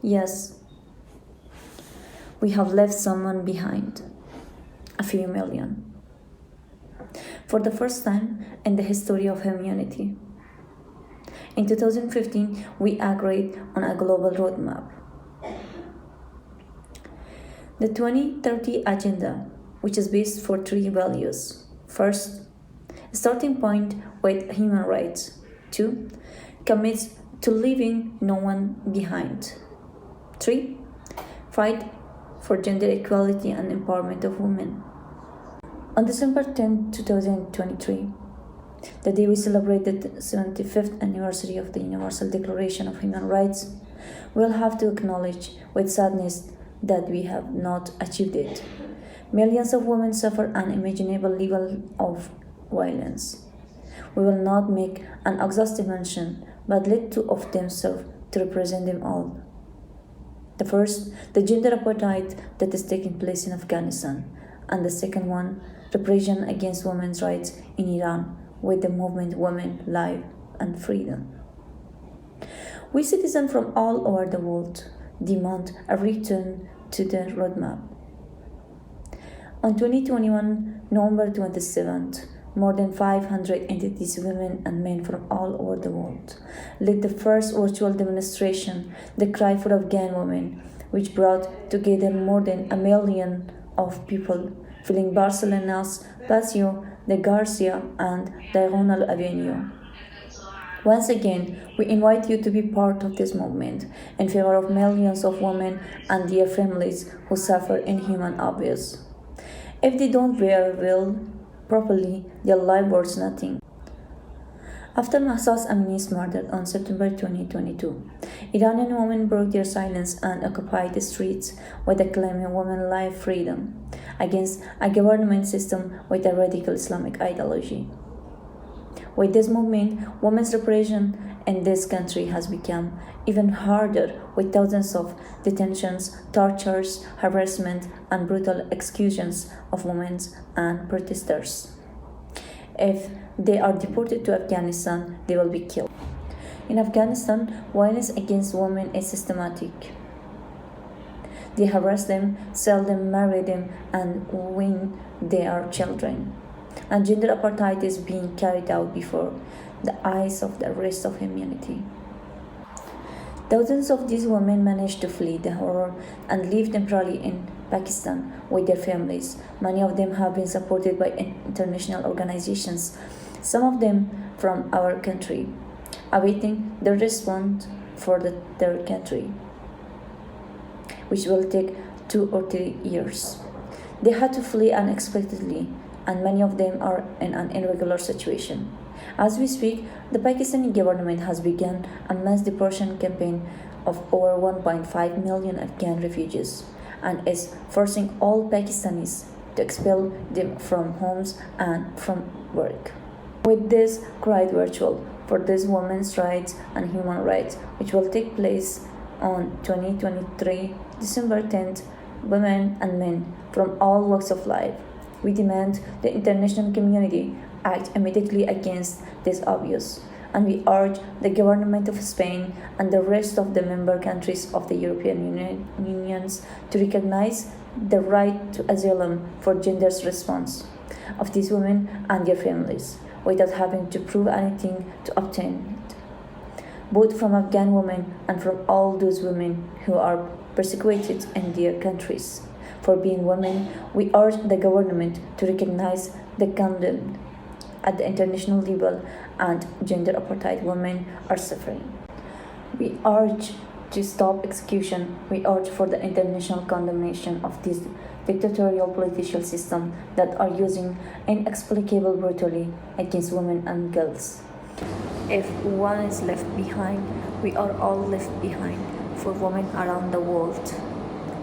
Yes, we have left someone behind, a few million. For the first time in the history of humanity. In 2015, we agreed on a global roadmap. The 2030 Agenda, which is based for three values. First, starting point with human rights. Two, commits to leaving no one behind. Three, fight for gender equality and empowerment of women. On December 10, 2023, the day we celebrated the 75th anniversary of the Universal Declaration of Human Rights, we'll have to acknowledge with sadness that we have not achieved it. Millions of women suffer an unimaginable level of violence. We will not make an exhaustive mention, but let two of them serve to represent them all. The first, the gender apartheid that is taking place in Afghanistan, and the second one, repression against women's rights in Iran with the movement Women, Life and Freedom. We citizens from all over the world demand a return to the roadmap. On 2021, November 27th, more than 500 entities, women and men from all over the world, led the first virtual demonstration, the Cry for Afghan Women, which brought together more than 1 million of people filling Barcelona's Paseo de Garcia and Diagonal Avenue. Once again, we invite you to be part of this movement in favor of millions of women and their families who suffer inhuman abuse. If they don't wear veil properly, their life worth nothing. After Mahsa Amini's murder on September 2022, Iranian women broke their silence and occupied the streets with a claiming women life freedom against a government system with a radical Islamic ideology. With this movement, women's repression in this country has become even harder, with thousands of detentions, tortures, harassment, and brutal executions of women and protesters. If they are deported to Afghanistan, they will be killed. In Afghanistan, violence against women is systematic. They harass them, sell them, marry them, and when they are children. And gender apartheid is being carried out before the eyes of the rest of humanity. Thousands of these women managed to flee the horror and live temporarily in Pakistan with their families. Many of them have been supported by international organizations, some of them from our country, awaiting the response for their country, which will take 2 or 3 years. They had to flee unexpectedly, and many of them are in an irregular situation. As we speak, the Pakistani government has begun a mass deportation campaign of over 1.5 million Afghan refugees and is forcing all Pakistanis to expel them from homes and from work. With this cried virtual for this women's rights and human rights, which will take place on 2023, December 10th, women and men from all walks of life. We demand the international community act immediately against this abuse, and we urge the government of Spain and the rest of the member countries of the European Union to recognize the right to asylum for gender's response of these women and their families, without having to prove anything to obtain it, both from Afghan women and from all those women who are persecuted in their countries. For being women, we urge the government to recognize the condemned at the international level and gender apartheid women are suffering. We urge to stop execution. We urge for the international condemnation of this dictatorial political system that are using inexplicable brutality against women and girls. If one is left behind, we are all left behind. For women around the world,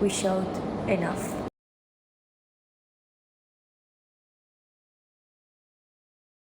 we shout enough.